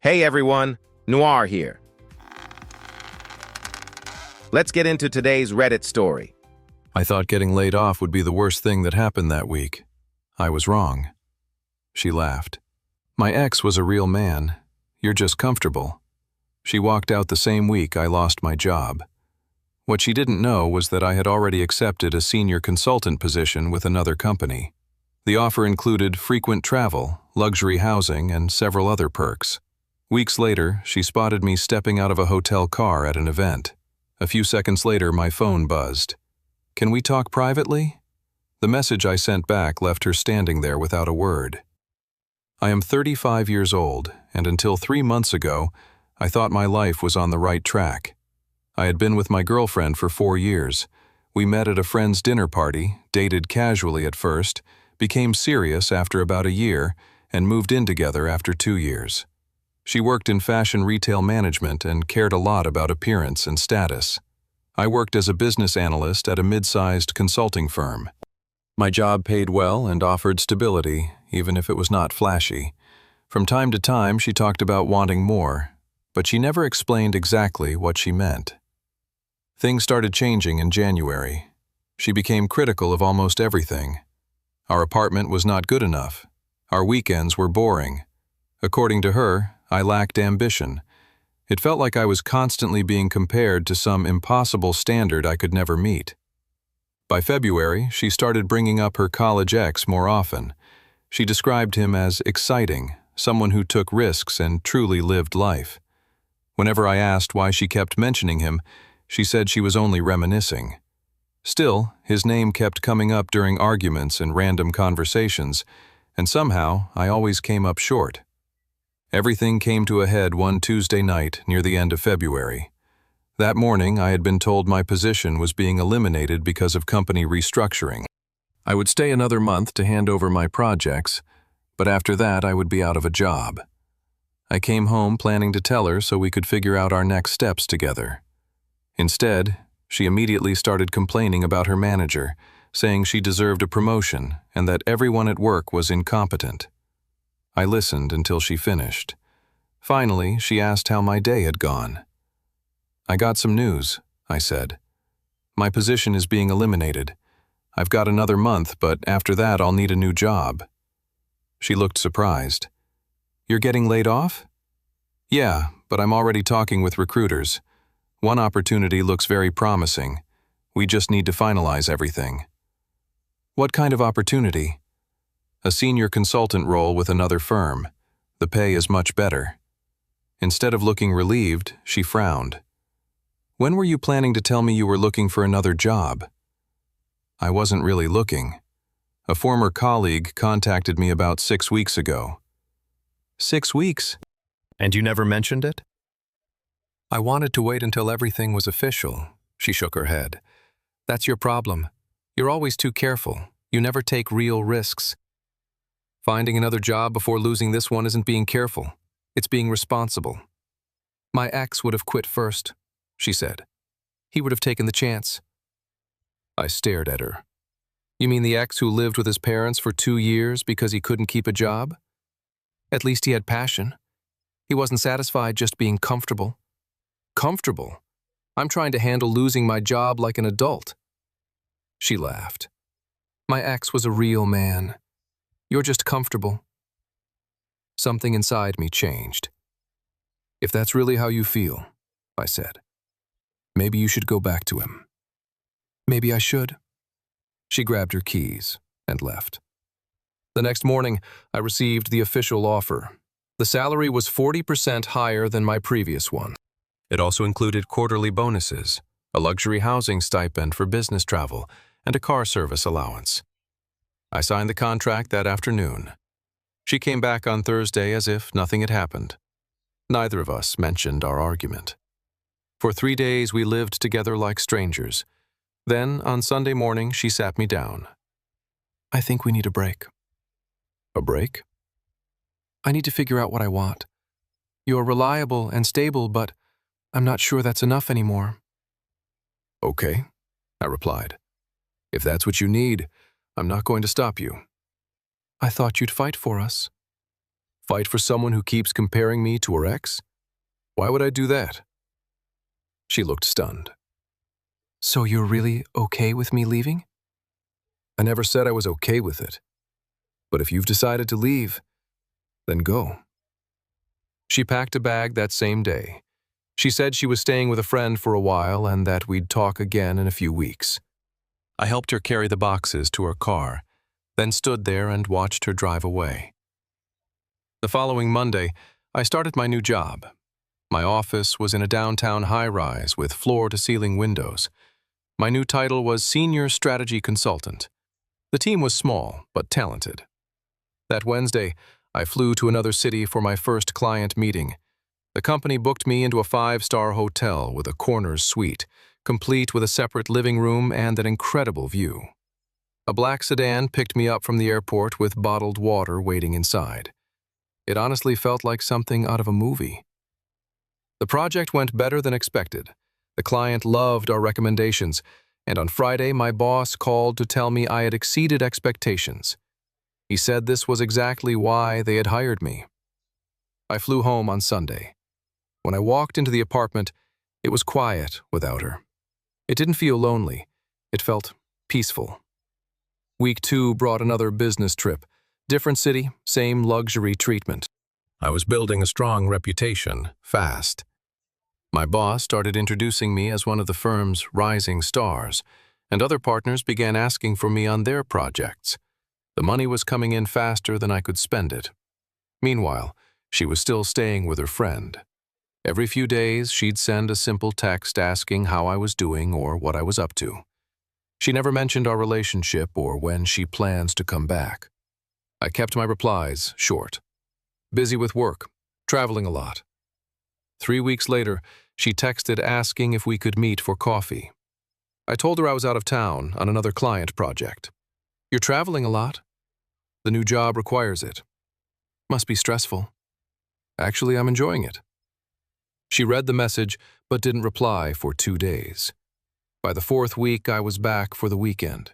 Hey everyone, Noir here. Let's get into today's Reddit story. I thought getting laid off would be the worst thing that happened that week. I was wrong. She laughed. My ex was a real man. You're just comfortable. She walked out the same week I lost my job. What she didn't know was that I had already accepted a senior consultant position with another company. The offer included frequent travel, luxury housing, and several other perks. Weeks later, she spotted me stepping out of a hotel car at an event. A few seconds later, my phone buzzed. "Can we talk privately?" The message I sent back left her standing there without a word. I am 35 years old, and until 3 months ago, I thought my life was on the right track. I had been with my girlfriend for 4 years. We met at a friend's dinner party, dated casually at first, became serious after about a year, and moved in together after 2 years. She worked in fashion retail management and cared a lot about appearance and status. I worked as a business analyst at a mid-sized consulting firm. My job paid well and offered stability, even if it was not flashy. From time to time, she talked about wanting more, but she never explained exactly what she meant. Things started changing in January. She became critical of almost everything. Our apartment was not good enough. Our weekends were boring. According to her, I lacked ambition. It felt like I was constantly being compared to some impossible standard I could never meet. By February, she started bringing up her college ex more often. She described him as exciting, someone who took risks and truly lived life. Whenever I asked why she kept mentioning him, she said she was only reminiscing. Still, his name kept coming up during arguments and random conversations, and somehow I always came up short. Everything came to a head one Tuesday night near the end of February. That morning, I had been told my position was being eliminated because of company restructuring. I would stay another month to hand over my projects, but after that I would be out of a job. I came home planning to tell her so we could figure out our next steps together. Instead, she immediately started complaining about her manager, saying she deserved a promotion and that everyone at work was incompetent. I listened until she finished. Finally, she asked how my day had gone. "I got some news," I said. "My position is being eliminated. I've got another month, but after that I'll need a new job." She looked surprised. "You're getting laid off?" "Yeah, but I'm already talking with recruiters. One opportunity looks very promising. We just need to finalize everything." "What kind of opportunity?" "A senior consultant role with another firm. The pay is much better." Instead of looking relieved, she frowned. "When were you planning to tell me you were looking for another job?" "I wasn't really looking. A former colleague contacted me about 6 weeks ago." "6 weeks? And you never mentioned it?" "I wanted to wait until everything was official." She shook her head. "That's your problem. You're always too careful. You never take real risks. Finding another job before losing this one isn't being careful. It's being responsible." "My ex would have quit first," she said. "He would have taken the chance." I stared at her. "You mean the ex who lived with his parents for 2 years because he couldn't keep a job? At least he had passion. He wasn't satisfied just being comfortable." "Comfortable? I'm trying to handle losing my job like an adult." She laughed. "My ex was a real man. You're just comfortable." Something inside me changed. "If that's really how you feel," I said, "maybe you should go back to him." "Maybe I should." She grabbed her keys and left. The next morning, I received the official offer. The salary was 40% higher than my previous one. It also included quarterly bonuses, a luxury housing stipend for business travel, and a car service allowance. I signed the contract that afternoon. She came back on Thursday as if nothing had happened. Neither of us mentioned our argument. For 3 days we lived together like strangers. Then, on Sunday morning, she sat me down. "I think we need a break." "A break?" "I need to figure out what I want. You're reliable and stable, but I'm not sure that's enough anymore." "Okay," I replied. "If that's what you need, I'm not going to stop you." "I thought you'd fight for us." Fight for someone who keeps comparing me to her ex? Why would I do that? She looked stunned. So you're really okay with me leaving? I never said I was okay with it. But if you've decided to leave, then go. She packed a bag that same day. She said she was staying with a friend for a while and that we'd talk again in a few weeks. I helped her carry the boxes to her car, then stood there and watched her drive away. The following Monday, I started my new job. My office was in a downtown high-rise with floor-to-ceiling windows. My new title was Senior Strategy Consultant. The team was small, but talented. That Wednesday, I flew to another city for my first client meeting. The company booked me into a 5-star hotel with a corners suite, complete with a separate living room and an incredible view. A black sedan picked me up from the airport with bottled water waiting inside. It honestly felt like something out of a movie. The project went better than expected. The client loved our recommendations, and on Friday, my boss called to tell me I had exceeded expectations. He said this was exactly why they had hired me. I flew home on Sunday. When I walked into the apartment, it was quiet without her. It didn't feel lonely. It felt peaceful. Week 2 brought another business trip. Different city, same luxury treatment. I was building a strong reputation, fast. My boss started introducing me as one of the firm's rising stars, and other partners began asking for me on their projects. The money was coming in faster than I could spend it. Meanwhile, she was still staying with her friend. Every few days, she'd send a simple text asking how I was doing or what I was up to. She never mentioned our relationship or when she plans to come back. I kept my replies short. Busy with work, traveling a lot. 3 weeks later, she texted asking if we could meet for coffee. I told her I was out of town on another client project. You're traveling a lot? The new job requires it. Must be stressful. Actually, I'm enjoying it. She read the message but didn't reply for 2 days. By the 4th week, I was back for the weekend.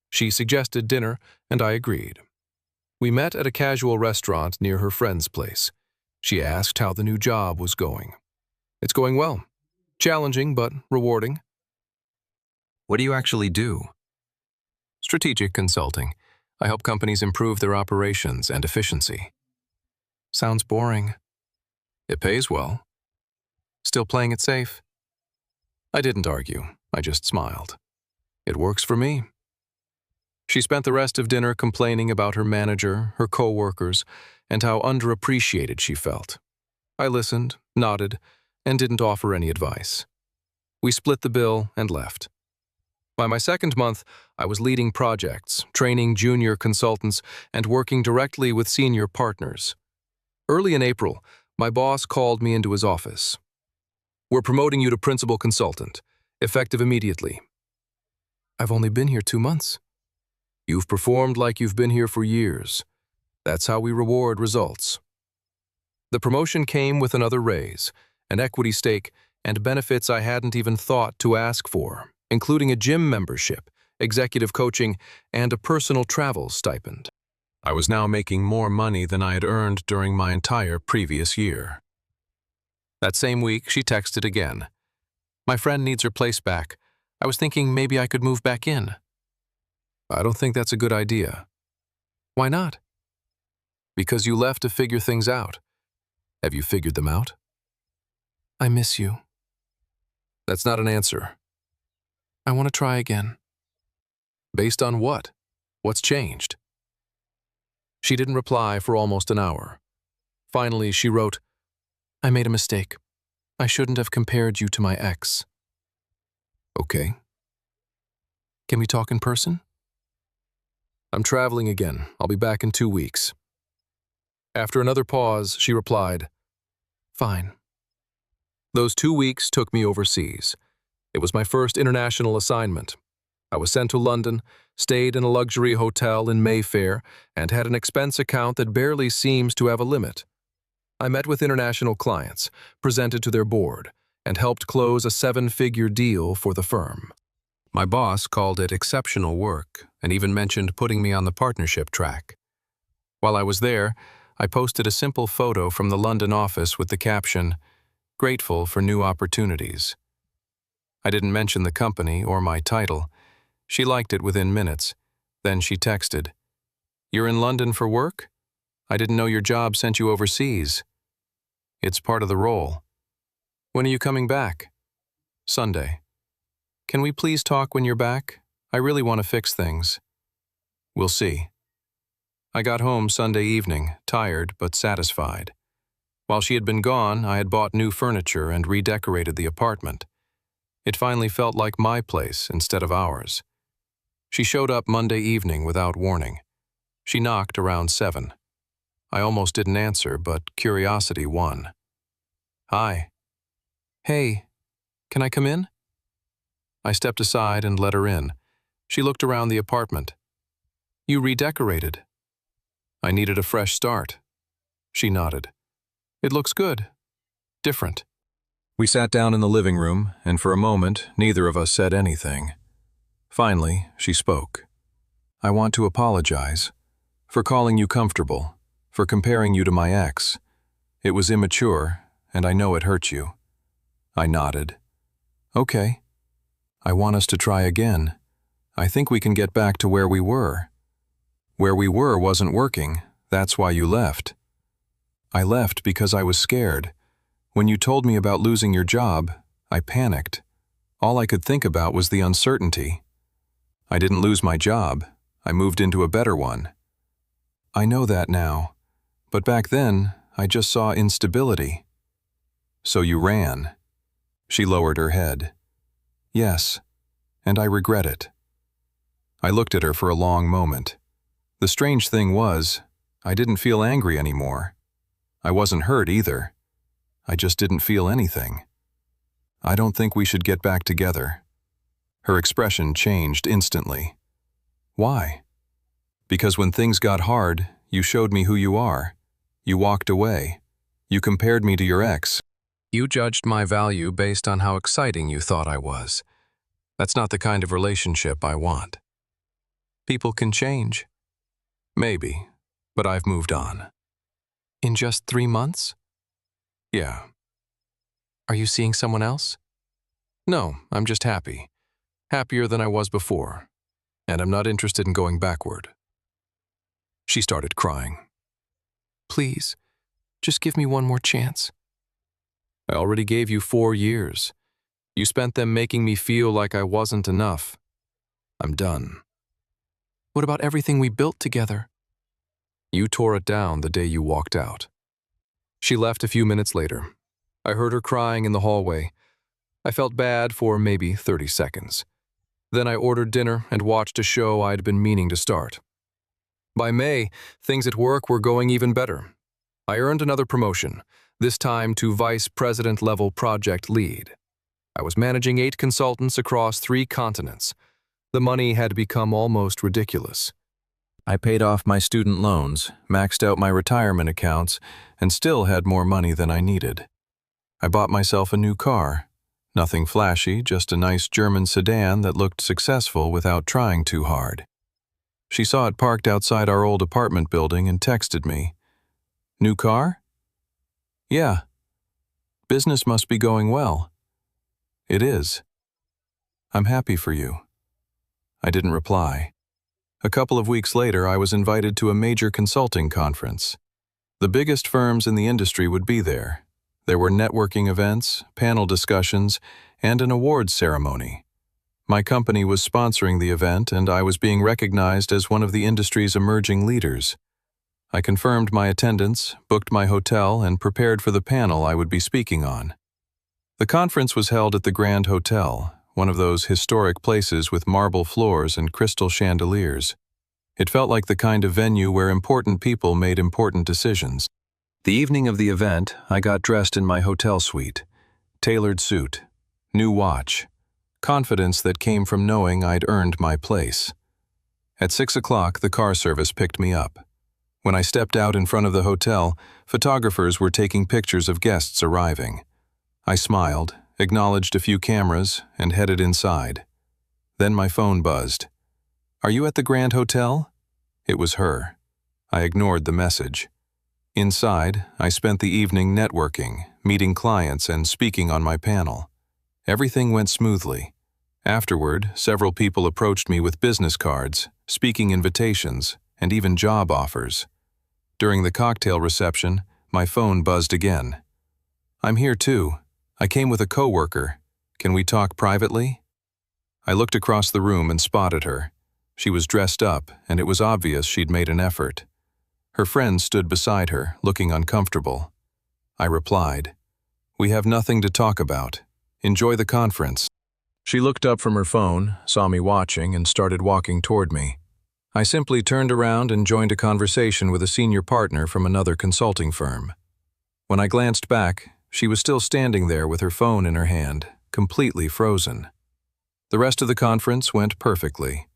She suggested dinner, and I agreed. We met at a casual restaurant near her friend's place. She asked how the new job was going. It's going well. Challenging, but rewarding. What do you actually do? Strategic consulting. I help companies improve their operations and efficiency. Sounds boring. It pays well. Still playing it safe? I didn't argue. I just smiled. It works for me. She spent the rest of dinner complaining about her manager, her coworkers, and how underappreciated she felt. I listened, nodded, and didn't offer any advice. We split the bill and left. By my 2nd month, I was leading projects, training junior consultants, and working directly with senior partners. Early in April, my boss called me into his office. We're promoting you to principal consultant, effective immediately. I've only been here 2 months. You've performed like you've been here for years. That's how we reward results. The promotion came with another raise, an equity stake, and benefits I hadn't even thought to ask for, including a gym membership, executive coaching, and a personal travel stipend. I was now making more money than I had earned during my entire previous year. That same week, she texted again. My friend needs her place back. I was thinking maybe I could move back in. I don't think that's a good idea. Why not? Because you left to figure things out. Have you figured them out? I miss you. That's not an answer. I want to try again. Based on what? What's changed? She didn't reply for almost an hour. Finally, she wrote, I made a mistake. I shouldn't have compared you to my ex. Okay. Can we talk in person? I'm traveling again. I'll be back in 2 weeks. After another pause, she replied, Fine. Those 2 weeks took me overseas. It was my first international assignment. I was sent to London, stayed in a luxury hotel in Mayfair, and had an expense account that barely seems to have a limit. I met with international clients, presented to their board, and helped close a 7-figure deal for the firm. My boss called it exceptional work and even mentioned putting me on the partnership track. While I was there, I posted a simple photo from the London office with the caption, "Grateful for new opportunities." I didn't mention the company or my title. She liked it within minutes. Then she texted, "You're in London for work? I didn't know your job sent you overseas." "It's part of the role." "When are you coming back?" "Sunday." "Can we please talk when you're back? I really want to fix things." "We'll see." I got home Sunday evening, tired but satisfied. While she had been gone, I had bought new furniture and redecorated the apartment. It finally felt like my place instead of ours. She showed up Monday evening without warning. She knocked around 7. I almost didn't answer, but curiosity won. "Hi." "Hey, can I come in?" I stepped aside and let her in. She looked around the apartment. "You redecorated." "I needed a fresh start." She nodded. "It looks good. Different." We sat down in the living room, and for a moment, neither of us said anything. Finally, she spoke. "I want to apologize for calling you comfortable, for comparing you to my ex. It was immature, and I know it hurt you." I nodded. "Okay. I want us to try again. I think we can get back to where we were." "Where we were wasn't working. That's why you left." "I left because I was scared. When you told me about losing your job, I panicked. All I could think about was the uncertainty." "I didn't lose my job. I moved into a better one." "I know that now. But back then, I just saw instability." "So you ran." She lowered her head. "Yes, and I regret it." I looked at her for a long moment. The strange thing was, I didn't feel angry anymore. I wasn't hurt either. I just didn't feel anything. "I don't think we should get back together." Her expression changed instantly. "Why?" "Because when things got hard, you showed me who you are. You walked away. You compared me to your ex. You judged my value based on how exciting you thought I was. That's not the kind of relationship I want." "People can change." "Maybe, but I've moved on." "In just 3 months?" "Yeah." "Are you seeing someone else?" "No, I'm just happy. Happier than I was before. And I'm not interested in going backward." She started crying. "Please, just give me one more chance." "I already gave you 4 years. You spent them making me feel like I wasn't enough. I'm done." "What about everything we built together?" "You tore it down the day you walked out." She left a few minutes later. I heard her crying in the hallway. I felt bad for maybe 30 seconds. Then I ordered dinner and watched a show I'd been meaning to start. By May, things at work were going even better. I earned another promotion, this time to vice president-level project lead. I was managing 8 consultants across 3 continents. The money had become almost ridiculous. I paid off my student loans, maxed out my retirement accounts, and still had more money than I needed. I bought myself a new car. Nothing flashy, just a nice German sedan that looked successful without trying too hard. She saw it parked outside our old apartment building and texted me. "New car?" "Yeah." "Business must be going well." "It is." "I'm happy for you." I didn't reply. A couple of weeks later, I was invited to a major consulting conference. The biggest firms in the industry would be there. There were networking events, panel discussions, and an awards ceremony. My company was sponsoring the event, and I was being recognized as one of the industry's emerging leaders. I confirmed my attendance, booked my hotel, and prepared for the panel I would be speaking on. The conference was held at the Grand Hotel, one of those historic places with marble floors and crystal chandeliers. It felt like the kind of venue where important people made important decisions. The evening of the event, I got dressed in my hotel suite. Tailored suit, new watch, confidence that came from knowing I'd earned my place. At 6 o'clock, the car service picked me up. When I stepped out in front of the hotel, photographers were taking pictures of guests arriving. I smiled, acknowledged a few cameras, and headed inside. Then my phone buzzed. "Are you at the Grand Hotel?" It was her. I ignored the message. Inside, I spent the evening networking, meeting clients, and speaking on my panel. Everything went smoothly. Afterward, several people approached me with business cards, speaking invitations, and even job offers. During the cocktail reception, my phone buzzed again. "I'm here too. I came with a coworker. Can we talk privately?" I looked across the room and spotted her. She was dressed up, and it was obvious she'd made an effort. Her friend stood beside her, looking uncomfortable. I replied, "We have nothing to talk about. Enjoy the conference." She looked up from her phone, saw me watching, and started walking toward me. I simply turned around and joined a conversation with a senior partner from another consulting firm. When I glanced back, she was still standing there with her phone in her hand, completely frozen. The rest of the conference went perfectly.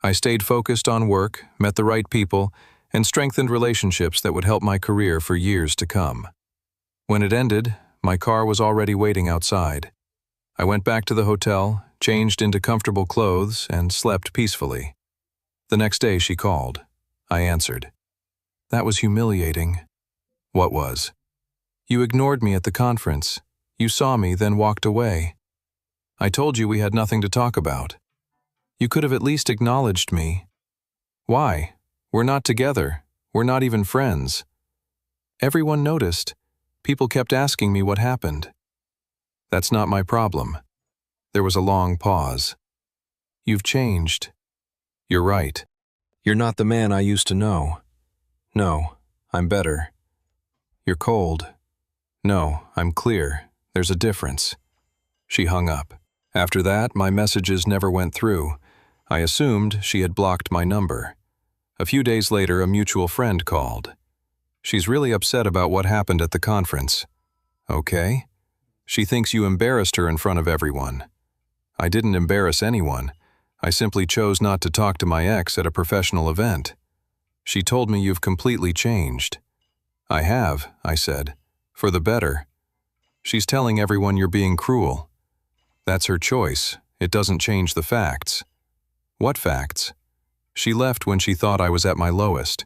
I stayed focused on work, met the right people, and strengthened relationships that would help my career for years to come. When it ended, my car was already waiting outside. I went back to the hotel, changed into comfortable clothes, and slept peacefully. The next day she called. I answered. "That was humiliating." "What was?" "You ignored me at the conference. You saw me, then walked away. I told you we had nothing to talk about. You could have at least acknowledged me." "Why? We're not together. We're not even friends." "Everyone noticed. People kept asking me what happened." "That's not my problem." There was a long pause. "You've changed." "You're right. You're not the man I used to know." "No, I'm better." "You're cold." "No, I'm clear. There's a difference." She hung up. After that, my messages never went through. I assumed she had blocked my number. A few days later, a mutual friend called. "She's really upset about what happened at the conference." "Okay." "She thinks you embarrassed her in front of everyone." "I didn't embarrass anyone. I simply chose not to talk to my ex at a professional event." "She told me you've completely changed." "I have," I said, "for the better." "She's telling everyone you're being cruel." "That's her choice. It doesn't change the facts." "What facts?" "She left when she thought I was at my lowest.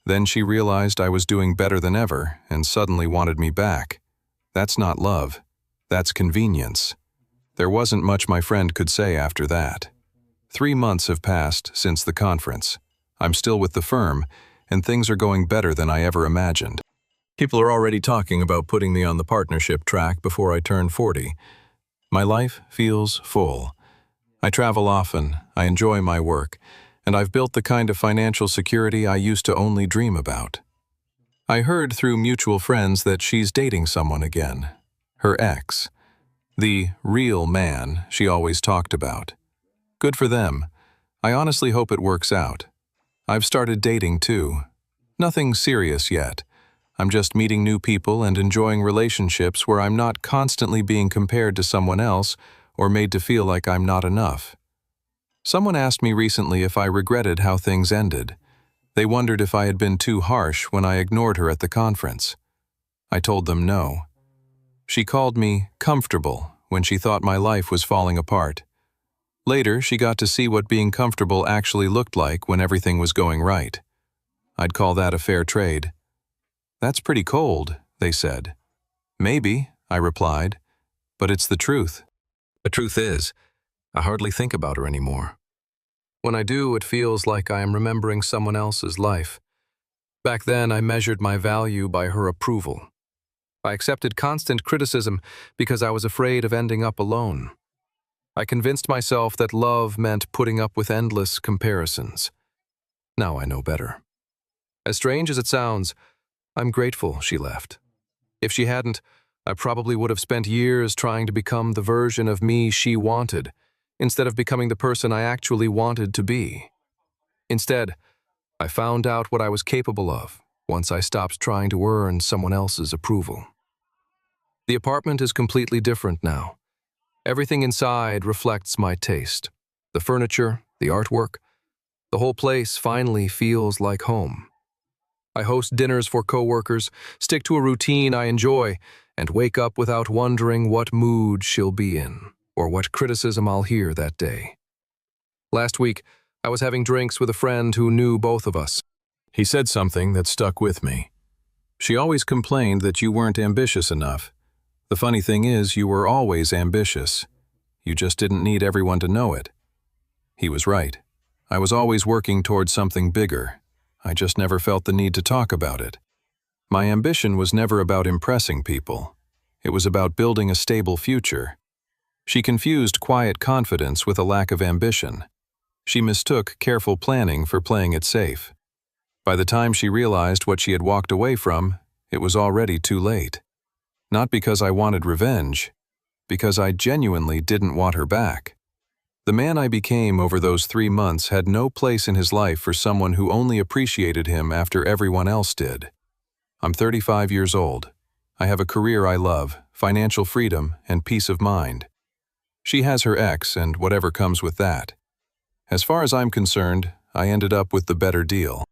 Then she realized I was doing better than ever and suddenly wanted me back. That's not love. That's convenience." There wasn't much my friend could say after that. 3 months have passed since the conference. I'm still with the firm, and things are going better than I ever imagined. People are already talking about putting me on the partnership track before I turn 40. My life feels full. I travel often, I enjoy my work, and I've built the kind of financial security I used to only dream about. I heard through mutual friends that she's dating someone again. Her ex. The real man she always talked about. Good for them. I honestly hope it works out. I've started dating too. Nothing serious yet. I'm just meeting new people and enjoying relationships where I'm not constantly being compared to someone else or made to feel like I'm not enough. Someone asked me recently if I regretted how things ended. They wondered if I had been too harsh when I ignored her at the conference. I told them no. She called me comfortable when she thought my life was falling apart. Later, she got to see what being comfortable actually looked like when everything was going right. I'd call that a fair trade. "That's pretty cold," they said. "Maybe," I replied, "but it's the truth." The truth is, I hardly think about her anymore. When I do, it feels like I am remembering someone else's life. Back then, I measured my value by her approval. I accepted constant criticism because I was afraid of ending up alone. I convinced myself that love meant putting up with endless comparisons. Now I know better. As strange as it sounds, I'm grateful she left. If she hadn't, I probably would have spent years trying to become the version of me she wanted, instead of becoming the person I actually wanted to be. Instead, I found out what I was capable of once I stopped trying to earn someone else's approval. The apartment is completely different now. Everything inside reflects my taste. The furniture, the artwork, the whole place finally feels like home. I host dinners for coworkers, stick to a routine I enjoy, and wake up without wondering what mood she'll be in or what criticism I'll hear that day. Last week, I was having drinks with a friend who knew both of us. He said something that stuck with me. She always complained that you weren't ambitious enough. The funny thing is, you were always ambitious. You just didn't need everyone to know it. He was right. I was always working towards something bigger. I just never felt the need to talk about it. My ambition was never about impressing people. It was about building a stable future. She confused quiet confidence with a lack of ambition. She mistook careful planning for playing it safe. By the time she realized what she had walked away from, it was already too late. Not because I wanted revenge, because I genuinely didn't want her back. The man I became over those 3 months had no place in his life for someone who only appreciated him after everyone else did. I'm 35 years old. I have a career I love, financial freedom, and peace of mind. She has her ex and whatever comes with that. As far as I'm concerned, I ended up with the better deal.